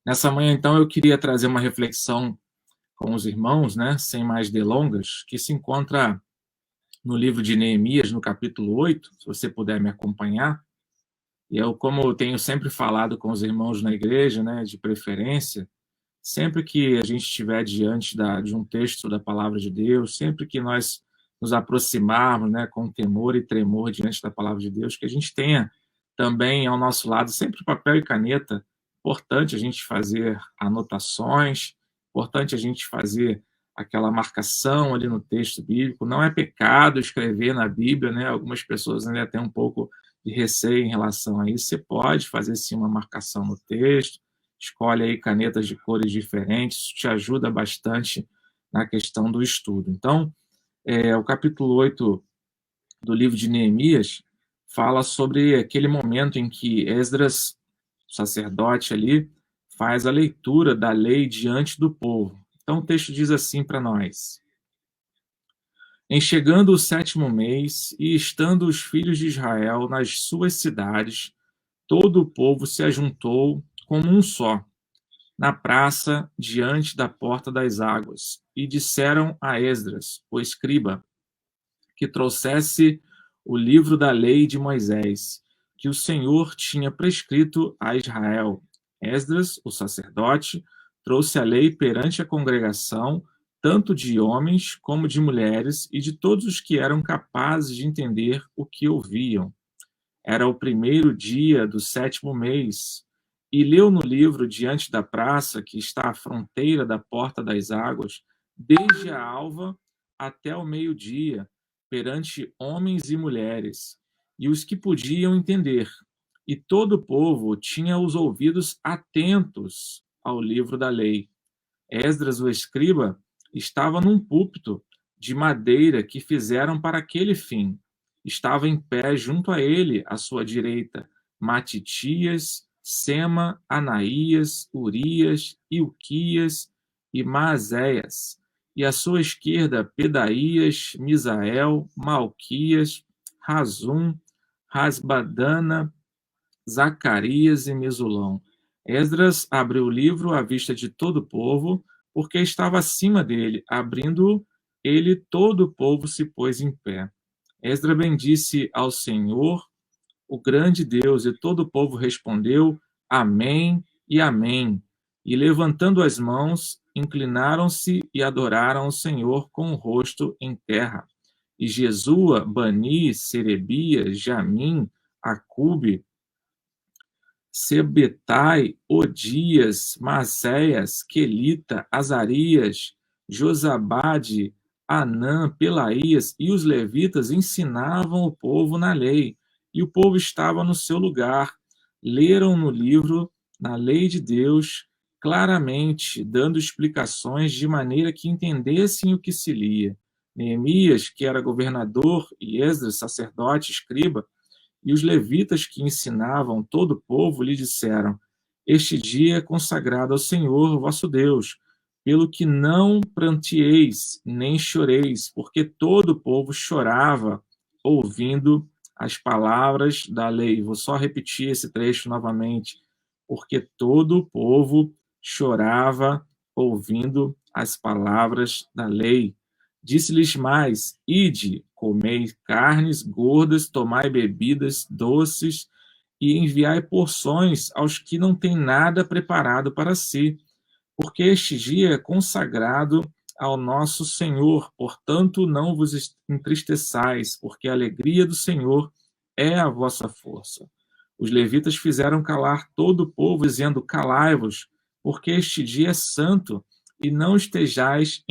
Nessa manhã, então, eu queria trazer uma reflexão com os irmãos, né, sem mais delongas, que se encontra no livro de Neemias, no capítulo 8, se você puder me acompanhar. E eu, como eu tenho sempre falado com os irmãos na igreja, né, de preferência, sempre que a gente estiver diante de um texto da palavra de Deus, sempre que nós nos aproximarmos, né, com temor e tremor diante da palavra de Deus, que a gente tenha também ao nosso lado sempre papel e caneta. Importante a gente fazer anotações, importante a gente fazer aquela marcação ali no texto bíblico. Não é pecado escrever na Bíblia, né? Algumas pessoas ainda têm um pouco de receio em relação a isso. Você pode fazer sim uma marcação no texto, escolhe aí canetas de cores diferentes, isso te ajuda bastante na questão do estudo. Então, o capítulo 8 do livro de Neemias fala sobre aquele momento em que Esdras, o sacerdote ali, faz a leitura da lei diante do povo. Então, o texto diz assim para nós: Em chegando o 7º mês, e estando os filhos de Israel nas suas cidades, todo o povo se ajuntou como um só, na praça, diante da porta das águas, e disseram a Esdras, o escriba, que trouxesse o livro da lei de Moisés, que o Senhor tinha prescrito a Israel. Esdras, o sacerdote, trouxe a lei perante a congregação, tanto de homens como de mulheres, e de todos os que eram capazes de entender o que ouviam. Era o primeiro dia do 7º mês, e leu no livro diante da praça, que está à fronteira da porta das águas, desde a alva até o meio-dia, perante homens e mulheres, e os que podiam entender. E todo o povo tinha os ouvidos atentos ao livro da lei. Esdras, o escriba, estava num púlpito de madeira que fizeram para aquele fim. Estava em pé junto a ele, à sua direita, Matitias, Sema, Anaías, Urias, Ilquias e Maazéias. E à sua esquerda, Pedaías, Misael, Malquias, Razum, Rasbadana, Zacarias e Mesulão. Esdras abriu o livro à vista de todo o povo, porque estava acima dele. Abrindo ele, todo o povo se pôs em pé. Esdras bendisse ao Senhor, o grande Deus, e todo o povo respondeu: Amém e Amém. E levantando as mãos, inclinaram-se e adoraram o Senhor com o rosto em terra. E Jesua, Bani, Serebia, Jamim, Acube, Sebetai, Odias, Macéias, Quelita, Azarias, Josabade, Anã, Pelaías e os levitas ensinavam o povo na lei, e o povo estava no seu lugar. Leram no livro, na lei de Deus, claramente, dando explicações de maneira que entendessem o que se lia. Neemias, que era governador, e Esdras, sacerdote, escriba, e os levitas que ensinavam todo o povo lhe disseram: Este dia é consagrado ao Senhor, vosso Deus, pelo que não pranteeis, nem choreis, porque todo o povo chorava ouvindo as palavras da lei. Vou só repetir esse trecho novamente. Porque todo o povo chorava ouvindo as palavras da lei. Disse-lhes mais: Ide, comei carnes gordas, tomai bebidas doces e enviai porções aos que não têm nada preparado para si, porque este dia é consagrado ao nosso Senhor. Portanto, não vos entristeçais, porque a alegria do Senhor é a vossa força. Os levitas fizeram calar todo o povo, dizendo: Calai-vos, porque este dia é santo, e não estejais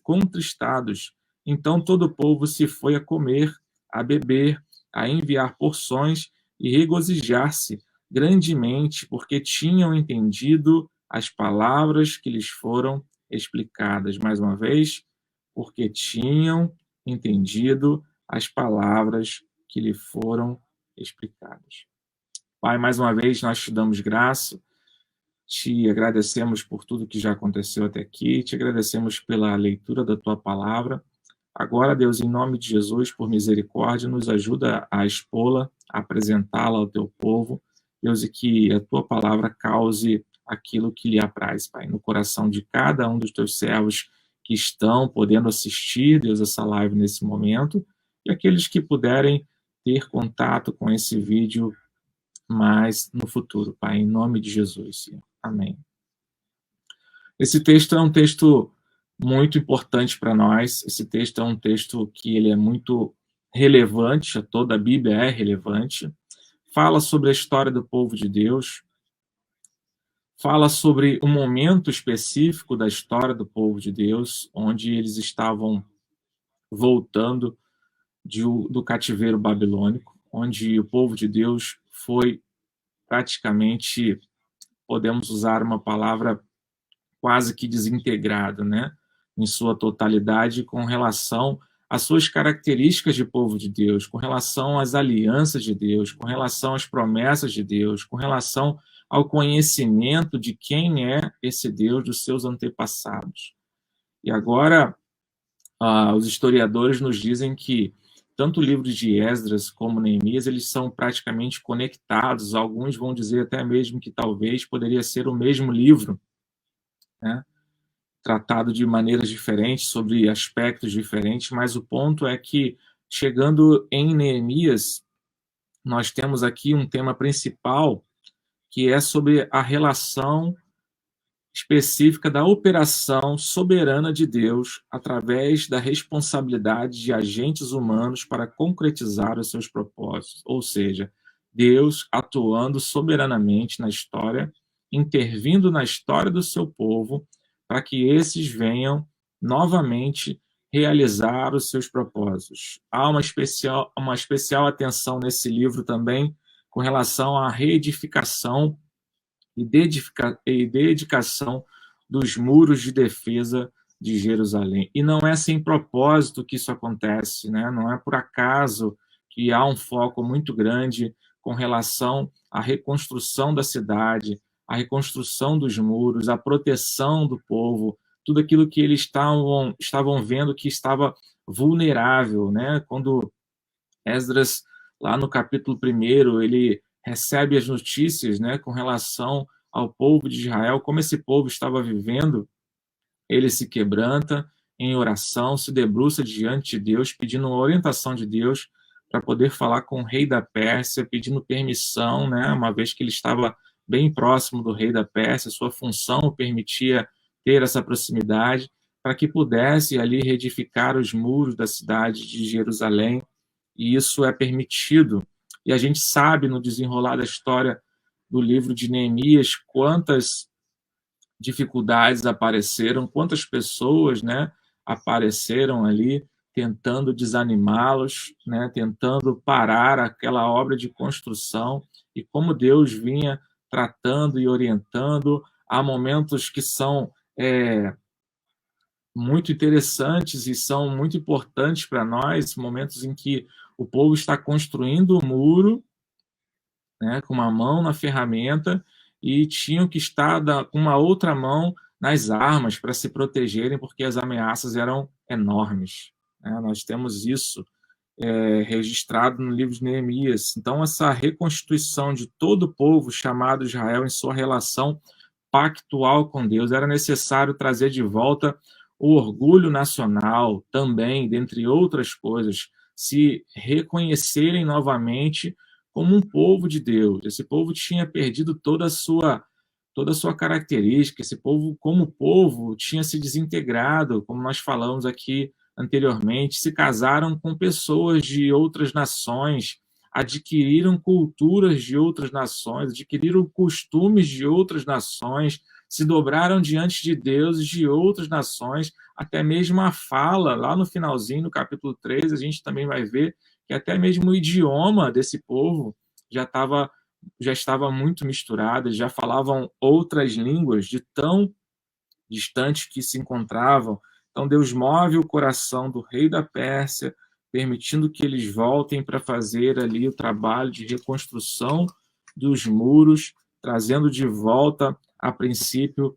contristados. Então todo o povo se foi a comer, a beber, a enviar porções e regozijar-se grandemente, porque tinham entendido as palavras que lhes foram explicadas. Mais uma vez, porque tinham entendido as palavras que lhe foram explicadas. Pai, mais uma vez nós te damos graça, te agradecemos por tudo que já aconteceu até aqui, te agradecemos pela leitura da tua palavra. Agora, Deus, em nome de Jesus, por misericórdia, nos ajuda a expô-la, a apresentá-la ao teu povo, Deus, e que a tua palavra cause aquilo que lhe apraz, Pai, no coração de cada um dos teus servos que estão podendo assistir, Deus, essa live nesse momento, e aqueles que puderem ter contato com esse vídeo mais no futuro, Pai, em nome de Jesus, Senhor. Amém. Esse texto é um texto muito importante para nós, esse texto é um texto que ele é muito relevante, toda a Bíblia é relevante, fala sobre a história do povo de Deus, fala sobre um momento específico da história do povo de Deus, onde eles estavam voltando do cativeiro babilônico, onde o povo de Deus foi praticamente, podemos usar uma palavra quase que desintegrado, né, em sua totalidade, com relação às suas características de povo de Deus, com relação às alianças de Deus, com relação às promessas de Deus, com relação ao conhecimento de quem é esse Deus dos seus antepassados. E agora, os historiadores nos dizem que tanto o livro de Esdras como Neemias, eles são praticamente conectados, alguns vão dizer até mesmo que talvez poderia ser o mesmo livro, né? Tratado de maneiras diferentes, sobre aspectos diferentes, mas o ponto é que, chegando em Neemias, nós temos aqui um tema principal, que é sobre a relação específica da operação soberana de Deus através da responsabilidade de agentes humanos para concretizar os seus propósitos, ou seja, Deus atuando soberanamente na história, intervindo na história do seu povo, para que esses venham novamente realizar os seus propósitos. Há uma especial atenção nesse livro também com relação à reedificação e dedicação dos muros de defesa de Jerusalém. E não é sem propósito que isso acontece, né? Não é por acaso que há um foco muito grande com relação à reconstrução da cidade, a reconstrução dos muros, a proteção do povo, tudo aquilo que eles estavam vendo que estava vulnerável, né? Quando Esdras, lá no capítulo 1, ele recebe as notícias, né, com relação ao povo de Israel, como esse povo estava vivendo, ele se quebranta em oração, se debruça diante de Deus, pedindo uma orientação de Deus para poder falar com o rei da Pérsia, pedindo permissão, né, uma vez que ele estava bem próximo do rei da Pérsia, sua função o permitia ter essa proximidade, para que pudesse ali reedificar os muros da cidade de Jerusalém, e isso é permitido. E a gente sabe, no desenrolar da história do livro de Neemias, quantas dificuldades apareceram, quantas pessoas, né, apareceram ali tentando desanimá-los, né, tentando parar aquela obra de construção, e como Deus vinha tratando e orientando. Há momentos que são muito interessantes e são muito importantes para nós, momentos em que o povo está construindo o muro, né, com uma mão na ferramenta, e tinham que estar com uma outra mão nas armas para se protegerem, porque as ameaças eram enormes, né? Nós temos isso registrado no livro de Neemias. Então, essa reconstituição de todo o povo chamado Israel em sua relação pactual com Deus, era necessário trazer de volta o orgulho nacional também, dentre outras coisas, se reconhecerem novamente como um povo de Deus. Esse povo tinha perdido toda a sua característica, esse povo, como povo, tinha se desintegrado, como nós falamos aqui anteriormente, se casaram com pessoas de outras nações, adquiriram culturas de outras nações, adquiriram costumes de outras nações, se dobraram diante de deuses de outras nações, até mesmo a fala, lá no finalzinho, no capítulo 3, a gente também vai ver que até mesmo o idioma desse povo já estava muito misturado, já falavam outras línguas de tão distantes que se encontravam. Então Deus move o coração do rei da Pérsia, permitindo que eles voltem para fazer ali o trabalho de reconstrução dos muros, trazendo de volta, a princípio,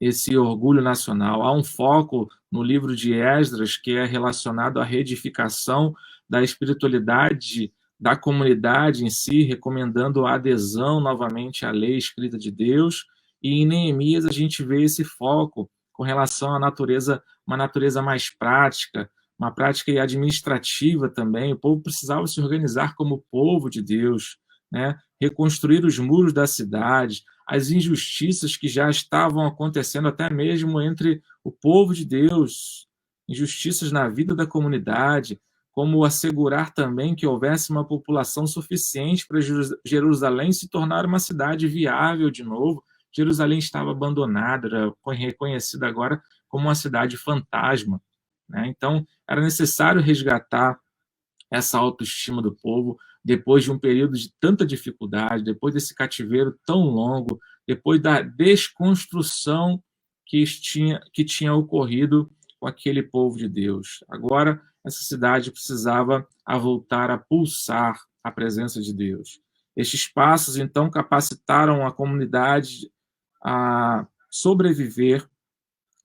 esse orgulho nacional. Há um foco no livro de Esdras que é relacionado à reedificação da espiritualidade da comunidade em si, recomendando a adesão novamente à lei escrita de Deus, E em Neemias a gente vê esse foco com relação à natureza, uma natureza mais prática, uma prática administrativa também. O povo precisava se organizar como povo de Deus, né? Reconstruir os muros da cidade, as injustiças que já estavam acontecendo até mesmo entre o povo de Deus, injustiças na vida da comunidade, como assegurar também que houvesse uma população suficiente para Jerusalém se tornar uma cidade viável de novo. Jerusalém estava abandonada, era reconhecida agora como uma cidade fantasma, né? Então, era necessário resgatar essa autoestima do povo depois de um período de tanta dificuldade, depois desse cativeiro tão longo, depois da desconstrução que tinha ocorrido com aquele povo de Deus. Agora, essa cidade precisava voltar a pulsar a presença de Deus. Estes passos, então, capacitaram a comunidade a sobreviver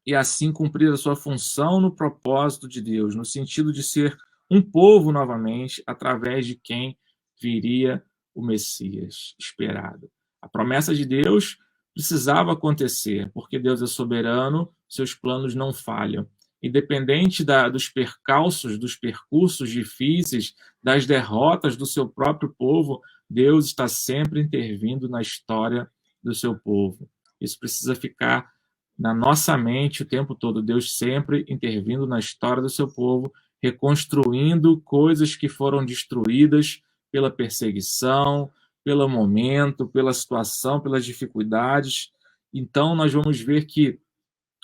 e assim cumprir a sua função no propósito de Deus, no sentido de ser um povo novamente, através de quem viria o Messias esperado. A promessa de Deus precisava acontecer, porque Deus é soberano, seus planos não falham. Independente dos percalços, dos percursos difíceis, das derrotas do seu próprio povo, Deus está sempre intervindo na história do seu povo. Isso precisa ficar na nossa mente o tempo todo, Deus sempre intervindo na história do seu povo, reconstruindo coisas que foram destruídas pela perseguição, pelo momento, pela situação, pelas dificuldades. Então, nós vamos ver que,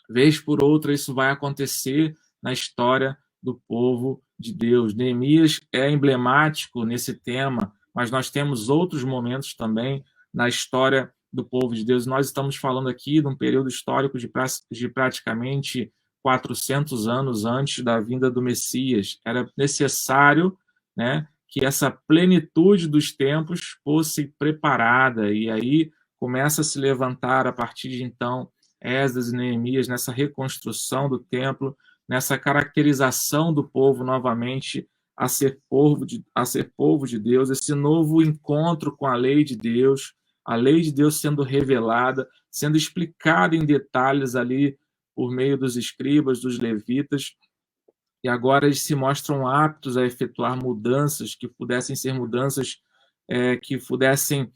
vez por outra, isso vai acontecer na história do povo de Deus. Neemias é emblemático nesse tema, mas nós temos outros momentos também na história do povo de Deus. Nós estamos falando aqui de um período histórico de praticamente 400 anos antes da vinda do Messias. Era necessário, né, que essa plenitude dos tempos fosse preparada, e aí começa a se levantar, a partir de então, Esdras e Neemias, nessa reconstrução do templo, nessa caracterização do povo novamente a ser povo de Deus, esse novo encontro com a lei de Deus, a lei de Deus sendo revelada, sendo explicada em detalhes ali por meio dos escribas, dos levitas, e agora eles se mostram aptos a efetuar mudanças que pudessem ser mudanças que pudessem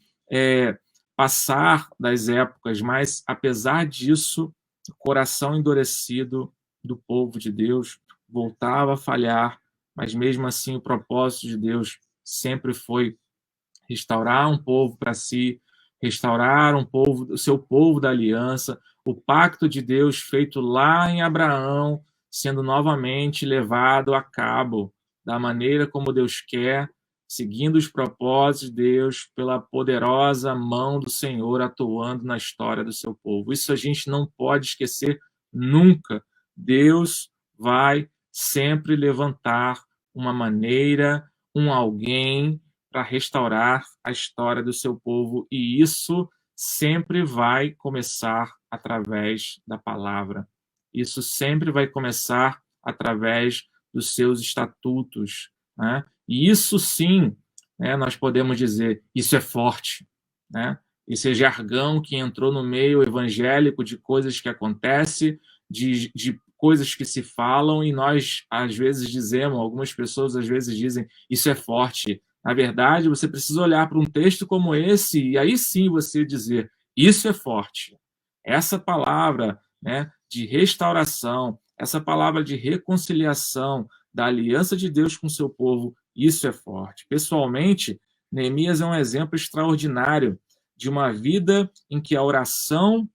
passar das épocas, mas apesar disso, o coração endurecido do povo de Deus voltava a falhar, mas mesmo assim o propósito de Deus sempre foi restaurar um povo para si, restaurar um povo, o seu povo da aliança, o pacto de Deus feito lá em Abraão, sendo novamente levado a cabo da maneira como Deus quer, seguindo os propósitos de Deus, pela poderosa mão do Senhor atuando na história do seu povo. Isso a gente não pode esquecer nunca. Deus vai sempre levantar uma maneira, um alguém para restaurar a história do seu povo, e isso sempre vai começar através da palavra. Isso sempre vai começar através dos seus estatutos, né? E isso sim, né, nós podemos dizer, isso é forte, né? Esse jargão que entrou no meio evangélico de coisas que acontecem, de coisas que se falam, e nós às vezes dizemos, algumas pessoas às vezes dizem, isso é forte. Na verdade, você precisa olhar para um texto como esse e aí sim você dizer, isso é forte. Essa palavra, né, de restauração, essa palavra de reconciliação, da aliança de Deus com o seu povo, isso é forte. Pessoalmente, Neemias é um exemplo extraordinário de uma vida em que a oração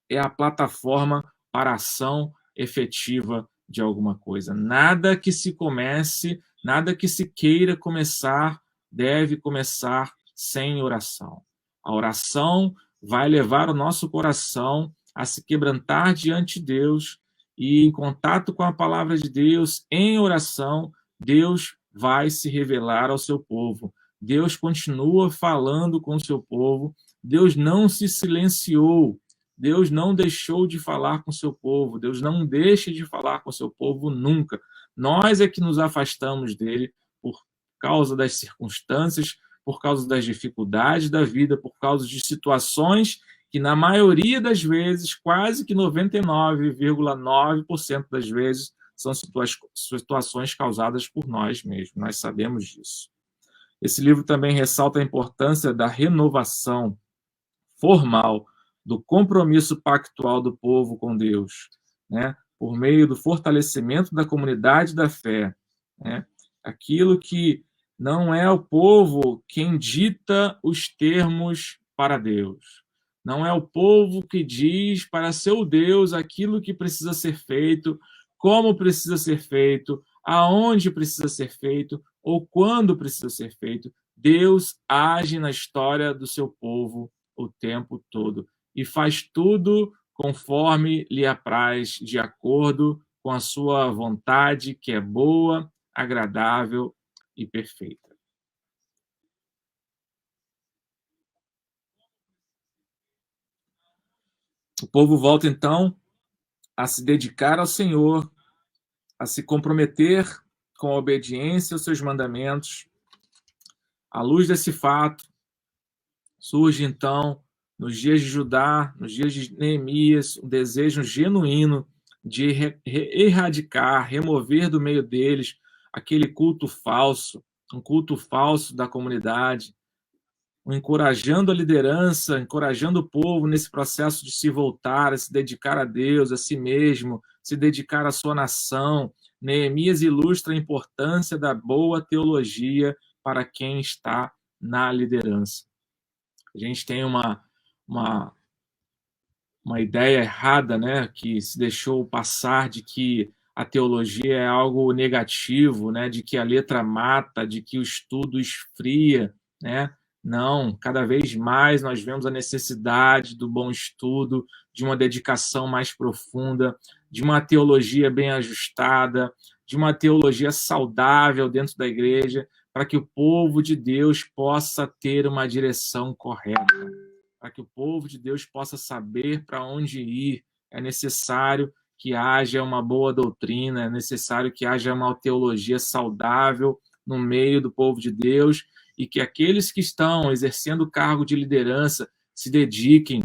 é a plataforma para a ação efetiva de alguma coisa. Nada que se comece, nada que se queira começar, deve começar sem oração. A oração vai levar o nosso coração a se quebrantar diante de Deus, e em contato com a palavra de Deus, em oração, Deus vai se revelar ao seu povo. Deus continua falando com o seu povo. Deus não se silenciou. Deus não deixou de falar com o seu povo. Deus não deixa de falar com o seu povo nunca. Nós é que nos afastamos dele por causa das circunstâncias, por causa das dificuldades da vida, por causa de situações que na maioria das vezes, quase que 99,9% das vezes, são situações causadas por nós mesmos. Nós sabemos disso. Esse livro também ressalta a importância da renovação formal, do compromisso pactual do povo com Deus, né? Por meio do fortalecimento da comunidade da fé, né? Aquilo que não é o povo quem dita os termos para Deus. Não é o povo que diz para seu Deus aquilo que precisa ser feito, como precisa ser feito, aonde precisa ser feito ou quando precisa ser feito. Deus age na história do seu povo o tempo todo e faz tudo conforme lhe apraz, de acordo com a sua vontade, que é boa, agradável e perfeita. O povo volta, então, a se dedicar ao Senhor, a se comprometer com a obediência aos seus mandamentos. À luz desse fato, surge, então, nos dias de Judá, nos dias de Neemias, um desejo genuíno de erradicar, remover do meio deles aquele culto falso, um culto falso da comunidade, encorajando a liderança, encorajando o povo nesse processo de se voltar, a se dedicar a Deus, a si mesmo, se dedicar à sua nação. Neemias ilustra a importância da boa teologia para quem está na liderança. A gente tem uma ideia errada, né, que se deixou passar de que a teologia é algo negativo, né, de que a letra mata, de que o estudo esfria, né? Não, cada vez mais nós vemos a necessidade do bom estudo, de uma dedicação mais profunda, de uma teologia bem ajustada, de uma teologia saudável dentro da igreja, para que o povo de Deus possa ter uma direção correta, para que o povo de Deus possa saber para onde ir. É necessário que haja uma boa doutrina, é necessário que haja uma teologia saudável no meio do povo de Deus e que aqueles que estão exercendo o cargo de liderança se dediquem,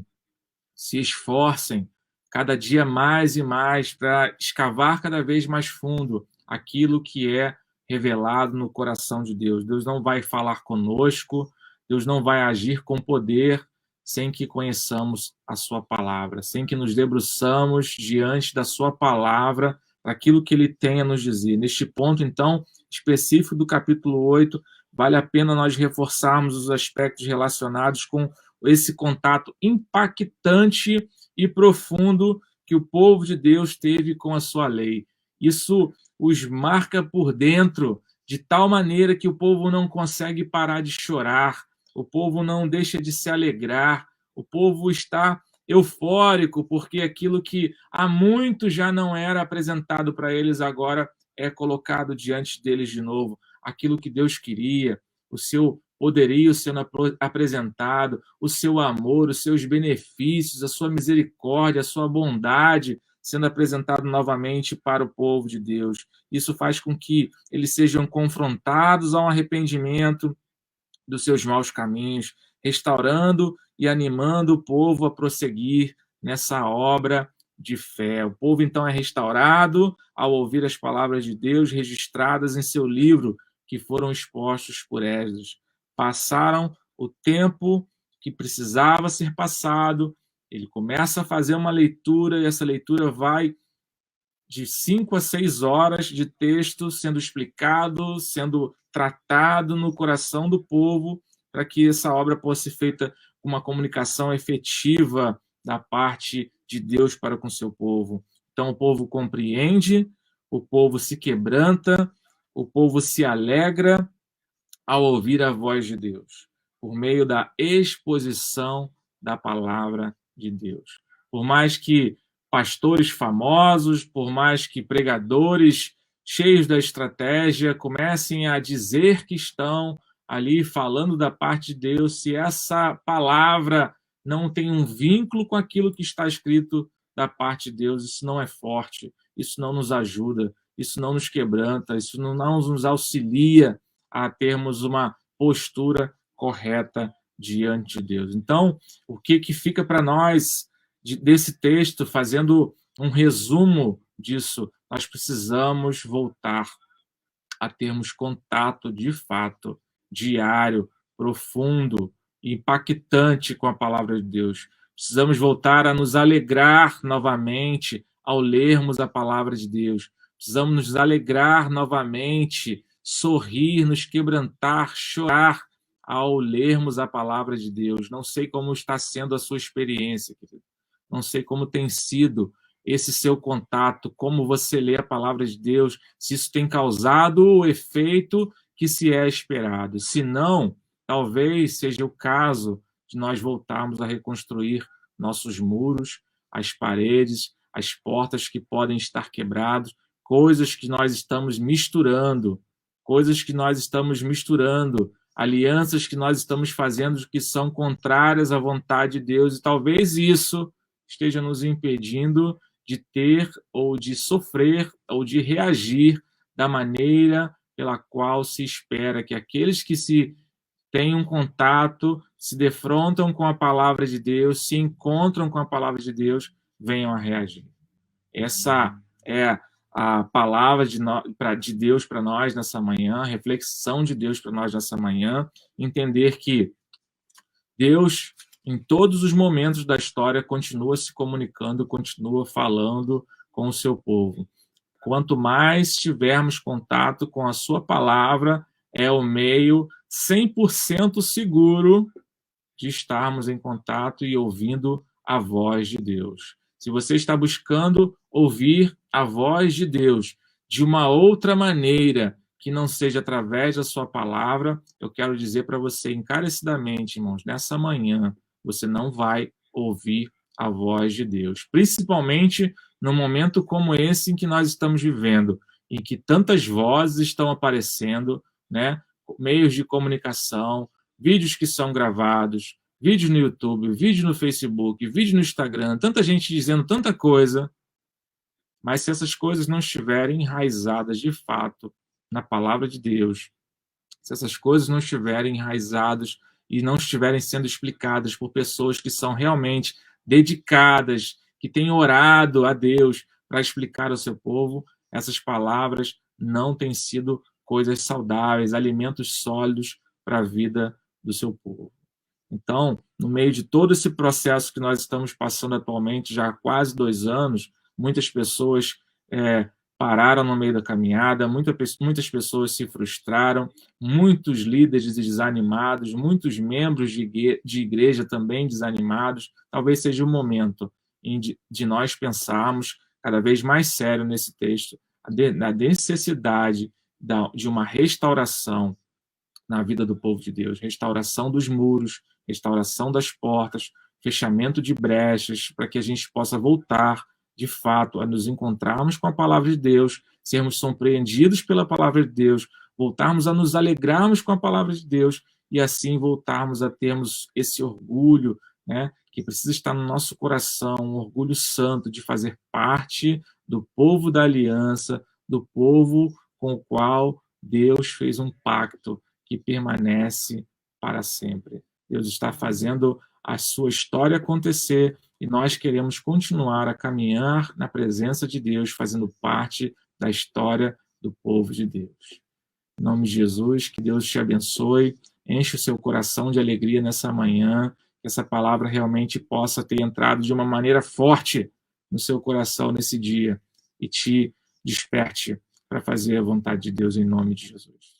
se esforcem cada dia mais e mais para escavar cada vez mais fundo aquilo que é revelado no coração de Deus. Deus não vai falar conosco, Deus não vai agir com poder sem que conheçamos a sua palavra, sem que nos debruçamos diante da sua palavra, aquilo que ele tem a nos dizer. Neste ponto, então, específico do capítulo 8, vale a pena nós reforçarmos os aspectos relacionados com esse contato impactante e profundo que o povo de Deus teve com a sua lei. Isso os marca por dentro, de tal maneira que o povo não consegue parar de chorar, o povo não deixa de se alegrar, o povo está eufórico, porque aquilo que há muito já não era apresentado para eles, agora é colocado diante deles de novo. Aquilo que Deus queria, o seu poderio sendo apresentado, o seu amor, os seus benefícios, a sua misericórdia, a sua bondade sendo apresentado novamente para o povo de Deus. Isso faz com que eles sejam confrontados ao arrependimento dos seus maus caminhos, restaurando e animando o povo a prosseguir nessa obra de fé. O povo, então, é restaurado ao ouvir as palavras de Deus registradas em seu livro, que foram expostos por Esdras. Passaram o tempo que precisava ser passado, ele começa a fazer uma leitura, e essa leitura vai de 5 a 6 horas de texto sendo explicado, sendo tratado no coração do povo, para que essa obra possa ser feita com uma comunicação efetiva da parte de Deus para com seu povo. Então, o povo compreende, o povo se quebranta, o povo se alegra ao ouvir a voz de Deus, por meio da exposição da palavra de Deus. Por mais que pastores famosos, por mais que pregadores cheios da estratégia comecem a dizer que estão ali falando da parte de Deus, se essa palavra não tem um vínculo com aquilo que está escrito da parte de Deus, isso não é forte, isso não nos ajuda, isso não nos quebranta, isso não nos auxilia a termos uma postura correta diante de Deus. Então, o que fica para nós desse texto, fazendo um resumo disso? Nós precisamos voltar a termos contato de fato, diário, profundo, impactante com a palavra de Deus. Precisamos voltar a nos alegrar novamente ao lermos a palavra de Deus. Precisamos nos alegrar novamente, sorrir, nos quebrantar, chorar ao lermos a palavra de Deus. Não sei como está sendo a sua experiência, querido. Não sei como tem sido esse seu contato, como você lê a palavra de Deus, se isso tem causado o efeito que se é esperado. Se não, talvez seja o caso de nós voltarmos a reconstruir nossos muros, as paredes, as portas que podem estar quebradas, coisas que nós estamos misturando, alianças que nós estamos fazendo que são contrárias à vontade de Deus, e talvez isso esteja nos impedindo de ter ou de sofrer ou de reagir da maneira pela qual se espera que aqueles que se têm um contato, se defrontam com a palavra de Deus, se encontram com a palavra de Deus, venham a reagir. Essa é a palavra de Deus para nós nessa manhã, a reflexão de Deus para nós nessa manhã, entender que Deus, em todos os momentos da história, continua se comunicando, continua falando com o seu povo. Quanto mais tivermos contato com a sua palavra, é o meio 100% seguro de estarmos em contato e ouvindo a voz de Deus. Se você está buscando ouvir a voz de Deus de uma outra maneira, que não seja através da sua palavra, eu quero dizer para você encarecidamente, irmãos, nessa manhã, você não vai ouvir a voz de Deus. Principalmente num momento como esse em que nós estamos vivendo, em que tantas vozes estão aparecendo, né? Meios de comunicação, vídeos que são gravados, vídeos no YouTube, vídeos no Facebook, vídeos no Instagram, tanta gente dizendo tanta coisa, mas se essas coisas não estiverem enraizadas de fato na palavra de Deus, se essas coisas não estiverem enraizadas e não estiverem sendo explicadas por pessoas que são realmente dedicadas, que têm orado a Deus para explicar ao seu povo, essas palavras não têm sido coisas saudáveis, alimentos sólidos para a vida do seu povo. Então, no meio de todo esse processo que nós estamos passando atualmente, já há quase 2 anos, muitas pessoas pararam no meio da caminhada, muitas pessoas se frustraram, muitos líderes desanimados, muitos membros de igreja também desanimados. Talvez seja o momento de nós pensarmos cada vez mais sério nesse texto, na necessidade de uma restauração na vida do povo de Deus, restauração dos muros, restauração das portas, fechamento de brechas, para que a gente possa voltar de fato, a nos encontrarmos com a palavra de Deus, sermos surpreendidos pela palavra de Deus, voltarmos a nos alegrarmos com a palavra de Deus e assim voltarmos a termos esse orgulho, né, que precisa estar no nosso coração, um orgulho santo de fazer parte do povo da aliança, do povo com o qual Deus fez um pacto que permanece para sempre. Deus está fazendo a sua história acontecer e nós queremos continuar a caminhar na presença de Deus, fazendo parte da história do povo de Deus. Em nome de Jesus, que Deus te abençoe, enche o seu coração de alegria nessa manhã, que essa palavra realmente possa ter entrado de uma maneira forte no seu coração nesse dia e te desperte para fazer a vontade de Deus em nome de Jesus.